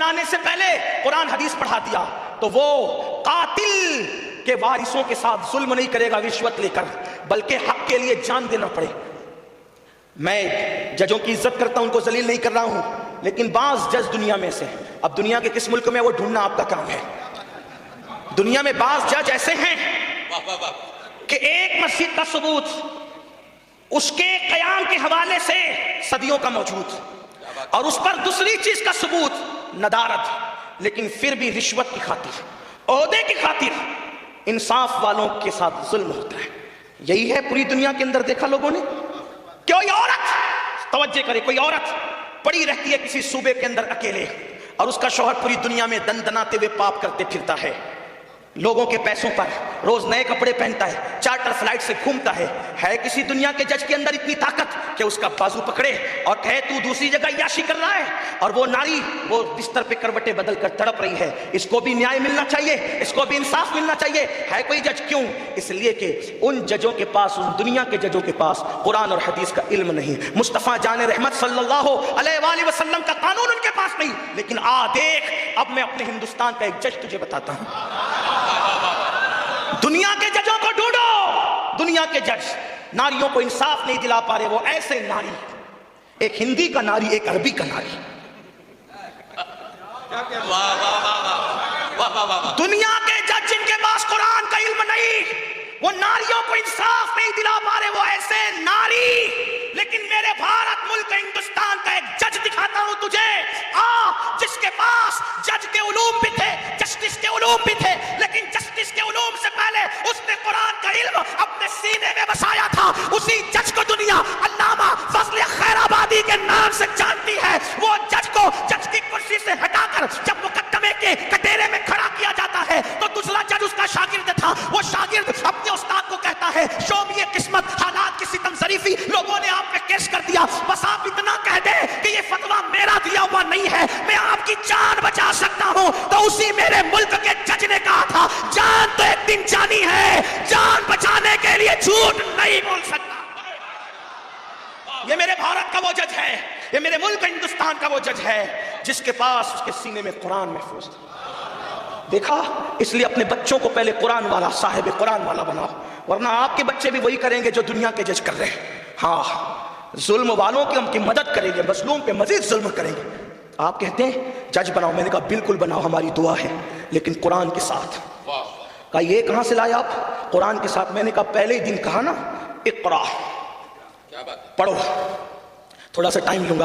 بنانے سے پہلے قرآن حدیث پڑھا دیا تو وہ قاتل کے وارثوں کے ساتھ ظلم نہیں کرے گا رشوت لے کر، بلکہ حق کے لیے جان دینا پڑے۔ میں ججوں کی عزت کرتا ہوں، ان کو ذلیل نہیں کر رہا ہوں، لیکن بعض جج دنیا میں سے، اب دنیا کے کس ملک میں وہ ڈھونڈنا آپ کا کام ہے، دنیا میں بعض جج ایسے ہیں کہ ایک مسجد کا ثبوت اس کے قیام کے حوالے سے صدیوں کا موجود، اور اس پر دوسری چیز کا ثبوت ندارت، لیکن پھر بھی رشوت کی خاطر، عہدے کی خاطر انصاف والوں کے ساتھ ظلم ہوتا ہے۔ یہی ہے پوری دنیا کے اندر دیکھا لوگوں نے۔ کوئی عورت، توجہ کرے، کوئی عورت پڑی رہتی ہے کسی صوبے کے اندر اکیلے، اور اس کا شوہر پوری دنیا میں دندناتے ہوئے پاپ کرتے پھرتا ہے، لوگوں کے پیسوں پر روز نئے کپڑے پہنتا ہے، چارٹر فلائٹ سے گھومتا ہے کسی دنیا کے جج کے اندر اتنی طاقت کہ اس کا بازو پکڑے اور کہے تو دوسری جگہ عیاشی کر رہا ہے، اور وہ ناری وہ بستر پہ کروٹیں بدل کر تڑپ رہی ہے، اس کو بھی نیائے ملنا چاہیے، اس کو بھی انصاف ملنا چاہیے، ہے کوئی جج؟ کیوں؟ اس لیے کہ ان ججوں کے پاس، ان دنیا کے ججوں کے پاس قرآن اور حدیث کا علم نہیں، مصطفیٰ جان رحمت صلی اللہ علیہ وآلہ وسلم کا قانون ان کے پاس نہیں۔ لیکن دیکھ، اب میں اپنے ہندوستان کا ایک جج تجھے بتاتا ہوں۔ دنیا کے ججوں کو ڈھونڈو، دنیا کے جج ناریوں کو انصاف نہیں دلا پا رہے، وہ ایسے ناری، ایک ہندی کا ناری، ایک عربی کا ناری، دنیا کے جج جن کے پاس قرآن کا علم نہیں، وہ ناریوں کو انصاف نہیں دلا پا رہے، وہ ایسے ناری۔ لیکن میرے بھارت ملک ہندوستان کا ایک جج دکھاتا ہوں تجھے، جس کے پاس جج کے علوم بھی تھے، جسٹس کے علوم بھی تھے، لیکن جسٹس کے علوم سے پہلے اس نے قرآن کا علم اپنے سینے میں بسایا تھا۔ اسی جج کو دنیا علامہ فضل خیر آبادی کے نام سے جانتی ہے۔ وہ جج کو جج کی کرسی سے ہٹا کر جب مقدمے کے کٹہرے میں کھڑا کیا جاتا ہے تو دوسرا جج اس کا شاگرد تھا، وہ شاگرد اپنے استاد کو کہتا ہے شو بھی قسمت، حالات کی ستم ظریفی، لوگوں نے آپ پہ کیس کر دیا، بس آپ اتنا کہہ دیں کہ یہ فتویٰ میرا دیا ہوا نہیں ہے، میں آپ کی جان بچا سکتا ہوں۔ تو اسی میرے ملک کے جج نے کہا تھا جان تو ایک دن جانی ہے، جان بچانے کے لیے جھوٹ نہیں بول سکتا۔ یہ میرے بھارت کا وہ جج ہے، یہ میرے ملک ہندوستان کا وہ جج ہے جس کے پاس اس کے سینے میں قرآن محفوظ تھا۔ دیکھا، اس لیے اپنے بچوں کو پہلے قرآن والا، صاحب قرآن والا بناؤ، ورنہ آپ کے بچے بھی وہی کریں گے جو دنیا کے جج کر رہے ہیں۔ ہاں، ظلم والوں کی مدد کریں گے، مظلوم پہ مزید ظلم کریں گے۔ آپ کہتے ہیں جج بناؤ، میں نے کہا بالکل بناؤ، ہماری دعا ہے، لیکن قرآن کے ساتھ۔ کہا یہ کہاں سے لائے آپ؟ قرآن کے ساتھ۔ میں نے کہا پہلے ہی دن کہا نا، اقرا، پڑھو، تھوڑا سا ٹائم لوں گا۔